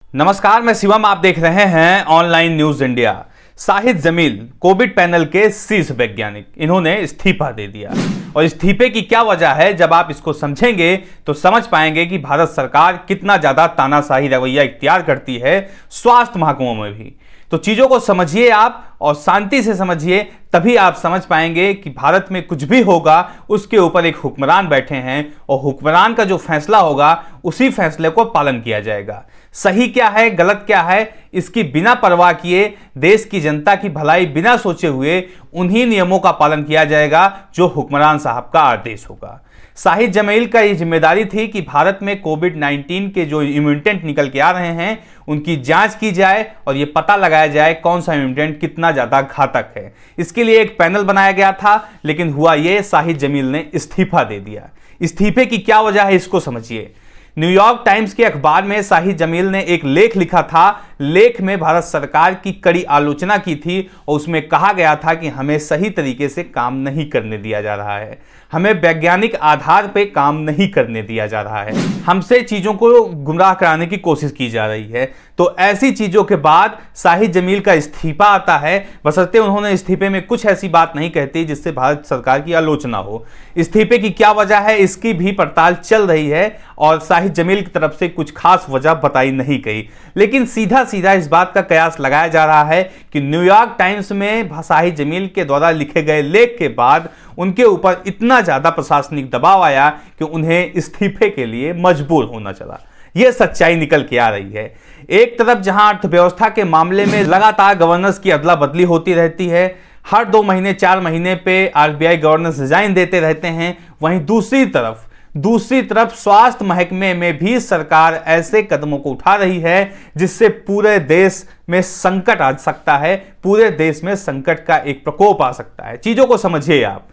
नमस्कार, मैं शिवम। आप देख रहे हैं online news India. Shahid Jameel covid panel के शीर्ष वैज्ञानिक, इन्होंने इस्तीफा दे दिया। और इस्तीफे की क्या वजह है, जब आप इसको समझेंगे तो समझ पाएंगे कि भारत सरकार कितना ज्यादा तानाशाही रवैया इख्तियार करती है स्वास्थ्य महकमों में भी। तो चीजों को समझिए आप, और शांति से समझिए, तभी आप समझ पाएंगे कि भारत में कुछ भी होगा उसके ऊपर एक हुक्मरान बैठे हैं और हुक्मरान का जो फैसला होगा उसी फैसले को पालन किया जाएगा। सही क्या है, गलत क्या है, इसकी बिना परवाह किए देश की जनता की भलाई बिना सोचे हुए उन्हीं नियमों का पालन किया जाएगा जो हुक्मरान साहब का आदेश होगा। शाहिद जमील का ये जिम्मेदारी थी कि भारत में कोविड-19 के जो इम्यूटेंट निकल के आ रहे हैं उनकी जांच की जाए और ये पता लगाया जाए कौन सा इम्यूटेंट कितना ज़्यादा घातक है। इसके लिए एक पैनल बनाया गया था, लेकिन हुआ ये, शाहिद जमील ने इस्तीफा दे दिया। इस्तीफे की क्या वजह है, इसको समझिए। न्यूयॉर्क टाइम्स के अखबार में शाहिद जमील ने एक लेख लिखा था। लेख में भारत सरकार की कड़ी आलोचना की थी और उसमें कहा गया था कि हमें सही तरीके से काम नहीं करने दिया जा रहा है, हमें वैज्ञानिक आधार पे काम नहीं करने दिया जा रहा है, हमसे चीज़ों को गुमराह कराने की कोशिश की जा रही है। तो ऐसी चीज़ों के बाद शाहिद जमील का इस्तीफा आता है, बशर्ते उन्होंने इस्तीफे में कुछ ऐसी बात नहीं कहती जिससे भारत सरकार की आलोचना हो। इस्तीफे की क्या वजह है, इसकी भी पड़ताल चल रही है और शाहिद जमील की तरफ से कुछ खास वजह बताई नहीं गई, लेकिन सीधा सीधा इस बात का कयास लगाया जा रहा है कि न्यूयॉर्क टाइम्स में शाहिद जमील के द्वारा लिखे गए लेख के बाद उनके ऊपर इतना ज़्यादा प्रशासनिक दबाव आया कि उन्हें इस्तीफे के लिए मजबूर होना चला। यह सच्चाई निकल के आ रही है। एक तरफ जहां अर्थव्यवस्था के मामले में लगातार गवर्नर्स की अदला बदली होती रहती है, हर 2 महीने 4 महीने पे आरबीआई गवर्नर्स रिजाइन देते रहते हैं, वहीं दूसरी तरफ स्वास्थ्य महकमे में भी सरकार ऐसे कदमों को उठा रही है जिससे पूरे देश में संकट आ सकता है, पूरे देश में संकट का एक प्रकोप आ सकता है। चीजों को समझिए आप।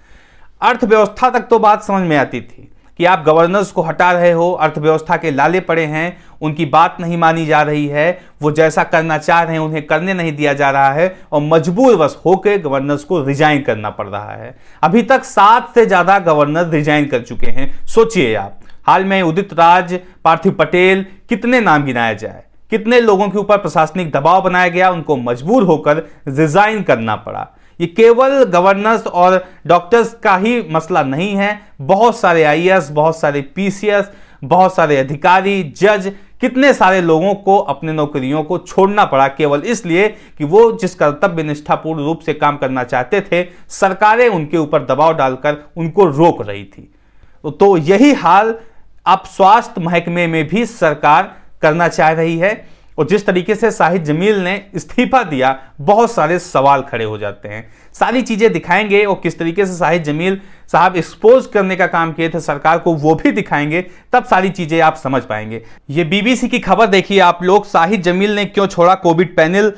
अर्थव्यवस्था तक तो बात समझ में आती थी कि आप गवर्नर्स को हटा रहे हो, अर्थव्यवस्था के लाले पड़े हैं, उनकी बात नहीं मानी जा रही है, वो जैसा करना चाह रहे हैं उन्हें करने नहीं दिया जा रहा है और मजबूरवश होकर गवर्नर्स को रिजाइन करना पड़ रहा है। अभी तक 7 से ज्यादा गवर्नर रिजाइन कर चुके हैं। सोचिए आप, हाल में उदित राज, पार्थिव पटेल, कितने नाम गिनाया जाए, कितने लोगों के ऊपर प्रशासनिक दबाव बनाया गया, उनको मजबूर होकर रिजाइन करना पड़ा। ये केवल गवर्नर्स और डॉक्टर्स का ही मसला नहीं है, बहुत सारे आईएएस, बहुत सारे पीसीएस, बहुत सारे अधिकारी, जज, कितने सारे लोगों को अपने नौकरियों को छोड़ना पड़ा केवल इसलिए कि वो जिस कर्तव्य निष्ठापूर्ण रूप से काम करना चाहते थे, सरकारें उनके ऊपर दबाव डालकर उनको रोक रही थी। तो यही हाल अब स्वास्थ्य महकमे में भी सरकार करना चाह रही है। और जिस तरीके से शाहिद जमील ने इस्तीफा दिया, बहुत सारे सवाल खड़े हो जाते हैं। सारी चीज़ें दिखाएंगे और किस तरीके से शाहिद जमील साहब एक्सपोज करने का काम किए थे सरकार को, वो भी दिखाएंगे, तब सारी चीज़ें आप समझ पाएंगे। ये बीबीसी की खबर देखिए आप लोग, शाहिद जमील ने क्यों छोड़ा कोविड पैनल,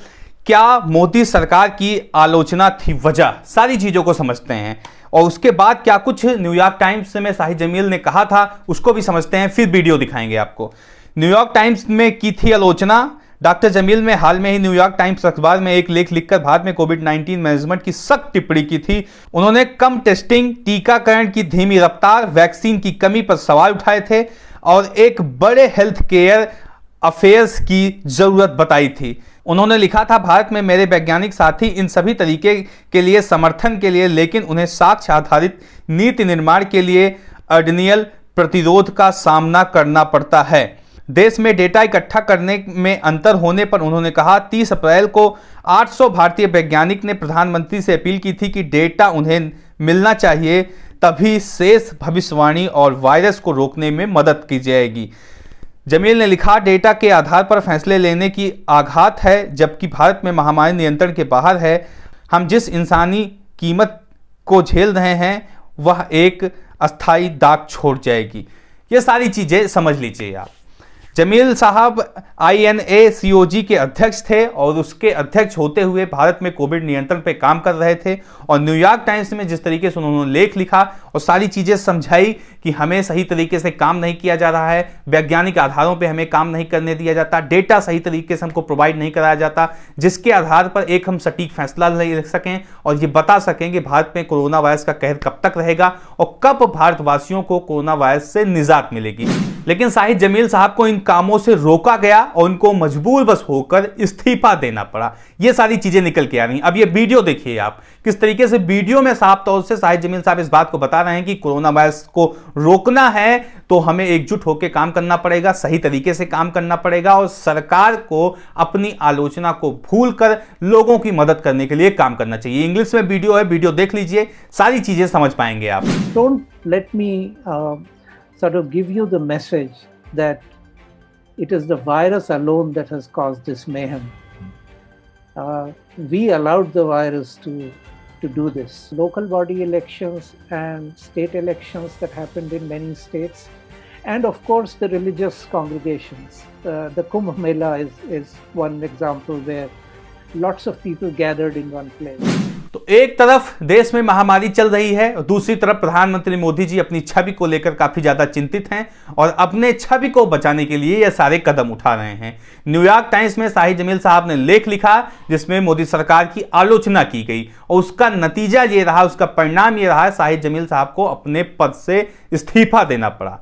क्या मोदी सरकार की आलोचना थी वजह, सारी चीज़ों को समझते हैं। और उसके बाद क्या कुछ न्यूयॉर्क टाइम्स में शाहिद जमील ने कहा था उसको भी समझते हैं, फिर वीडियो दिखाएंगे आपको। न्यूयॉर्क टाइम्स में की थी आलोचना। डॉक्टर जमील ने हाल में ही न्यूयॉर्क टाइम्स अखबार में एक लेख लिखकर भारत में कोविड-19 मैनेजमेंट की सख्त टिप्पणी की थी। उन्होंने कम टेस्टिंग, टीकाकरण की धीमी रफ्तार, वैक्सीन की कमी पर सवाल उठाए थे और एक बड़े हेल्थ केयर अफेयर्स की जरूरत बताई थी। उन्होंने लिखा था, भारत में मेरे वैज्ञानिक साथी इन सभी तरीके के लिए समर्थन के लिए, लेकिन उन्हें साक्ष्य आधारित नीति निर्माण के लिए ऑर्डिनल प्रतिरोध का सामना करना पड़ता है। देश में डेटा इकट्ठा करने में अंतर होने पर उन्होंने कहा, 30 अप्रैल को 800 भारतीय वैज्ञानिक ने प्रधानमंत्री से अपील की थी कि डेटा उन्हें मिलना चाहिए, तभी शेष भविष्यवाणी और वायरस को रोकने में मदद की जाएगी। जमील ने लिखा, डेटा के आधार पर फैसले लेने की आघात है, जबकि भारत में महामारी नियंत्रण के बाहर है। हम जिस इंसानी कीमत को झेल रहे हैं वह एक अस्थायी दाग छोड़ जाएगी। ये सारी चीज़ें समझ लीजिए आप। जमील साहब INACOG के अध्यक्ष थे और उसके अध्यक्ष होते हुए भारत में कोविड नियंत्रण पे काम कर रहे थे। और न्यूयॉर्क टाइम्स में जिस तरीके से उन्होंने लेख लिखा और सारी चीज़ें समझाई कि हमें सही तरीके से काम नहीं किया जा रहा है, वैज्ञानिक आधारों पे हमें काम नहीं करने दिया जाता, डेटा सही तरीके से हमको प्रोवाइड नहीं कराया जाता, जिसके आधार पर एक हम सटीक फैसला ले सकें और ये बता सकें कि भारत में कोरोना वायरस का कहर कब तक रहेगा और कब भारतवासियों को कोरोना वायरस से निजात मिलेगी। लेकिन शाहिद जमील साहब को इन कामों से रोका गया और उनको मजबूर बस होकर इस्तीफा देना पड़ा। ये सारी चीजें निकल के आ रही। अब ये वीडियो देखिए आप, किस तरीके से वीडियो में साफ तौर से शाहिद जमील साहब इस बात को बता रहे हैं कि कोरोना वायरस को रोकना है तो हमें एकजुट होकर काम करना पड़ेगा, सही तरीके से काम करना पड़ेगा और सरकार को अपनी आलोचना को भूलकर लोगों की मदद करने के लिए काम करना चाहिए। इंग्लिश में वीडियो है, वीडियो देख लीजिए, सारी चीजें समझ पाएंगे आप। Don't let me sort of give you the message that it is the virus alone that has caused this mayhem. We allowed the virus to do this. Local body elections and state elections that happened in many states, and of course the religious congregations. The Kumbh Mela is one example where lots of people gathered in one place. तो एक तरफ देश में महामारी चल रही है और दूसरी तरफ प्रधानमंत्री मोदी जी अपनी छवि को लेकर काफी ज्यादा चिंतित हैं और अपने छवि को बचाने के लिए ये सारे कदम उठा रहे हैं। न्यूयॉर्क टाइम्स में शाहिद जमील साहब ने लेख लिखा जिसमें मोदी सरकार की आलोचना की गई और उसका नतीजा ये रहा, उसका परिणाम ये रहा, शाहिद जमील साहब को अपने पद से इस्तीफा देना पड़ा।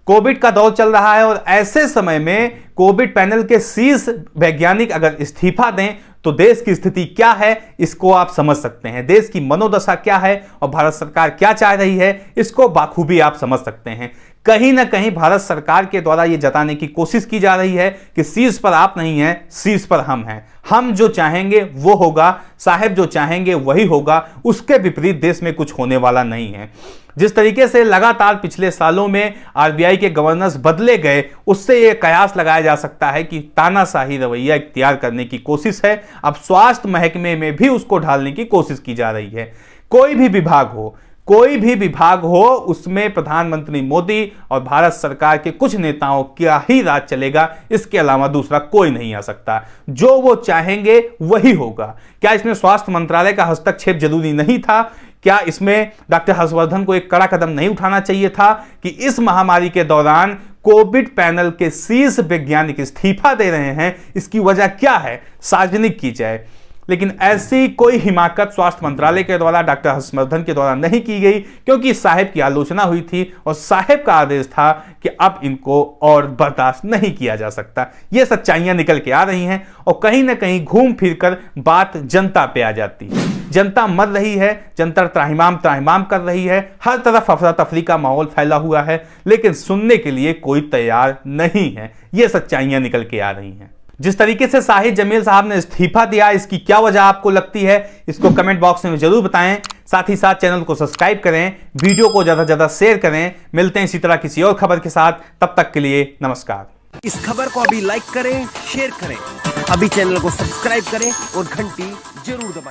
कोविड का दौर चल रहा है और ऐसे समय में कोविड पैनल के शीर्ष वैज्ञानिक अगर इस्तीफा दें तो देश की स्थिति क्या है इसको आप समझ सकते हैं। देश की मनोदशा क्या है और भारत सरकार क्या चाह रही है इसको बाखूबी आप समझ सकते हैं। कहीं ना कहीं भारत सरकार के द्वारा यह जताने की कोशिश की जा रही है कि शीर्ष पर आप नहीं हैं, शीर्ष पर हम हैं, हम जो चाहेंगे वो होगा, साहब जो चाहेंगे वही होगा, उसके विपरीत देश में कुछ होने वाला नहीं है। जिस तरीके से लगातार पिछले सालों में आरबीआई के गवर्नर्स बदले गए उससे यह कयास लगाया जा सकता है कि तानाशाही रवैया इख्तियार करने की कोशिश है। अब स्वास्थ्य महकमे में भी उसको ढालने की कोशिश की जा रही है। कोई भी विभाग हो उसमें प्रधानमंत्री मोदी और भारत सरकार के कुछ नेताओं का ही राज चलेगा, इसके अलावा दूसरा कोई नहीं आ सकता। जो वो चाहेंगे वही होगा। क्या इसमें स्वास्थ्य मंत्रालय का हस्तक्षेप जरूरी नहीं था? क्या इसमें डॉक्टर हर्षवर्धन को एक कड़ा कदम नहीं उठाना चाहिए था कि इस महामारी के दौरान कोविड पैनल के शीर्ष वैज्ञानिक इस्तीफा दे रहे हैं, इसकी वजह क्या है, सार्वजनिक की जाए। लेकिन ऐसी कोई हिमाकत स्वास्थ्य मंत्रालय के द्वारा डॉक्टर हर्षवर्धन के द्वारा नहीं की गई क्योंकि साहिब की आलोचना हुई थी और साहिब का आदेश था कि अब इनको और बर्दाश्त नहीं किया जा सकता। ये सच्चाइयां निकल के आ रही हैं और कहीं ना कहीं घूम फिरकर बात जनता पे आ जाती है। जनता मर रही है, जनता त्राहिमाम कर रही है, हर तरफ अफरा तफरी का माहौल फैला हुआ है, लेकिन सुनने के लिए कोई तैयार नहीं है। ये सच्चाइयां निकल के आ रही हैं। जिस तरीके से शाहिद जमील साहब ने इस्तीफा दिया, इसकी क्या वजह आपको लगती है, इसको कमेंट बॉक्स में जरूर बताएं। साथ ही साथ चैनल को सब्सक्राइब करें, वीडियो को ज्यादा से ज्यादा शेयर करें। मिलते हैं इसी तरह किसी और खबर के साथ, तब तक के लिए नमस्कार। इस खबर को अभी लाइक करें, शेयर करें, अभी चैनल को सब्सक्राइब करें और घंटी जरूर दबाएं।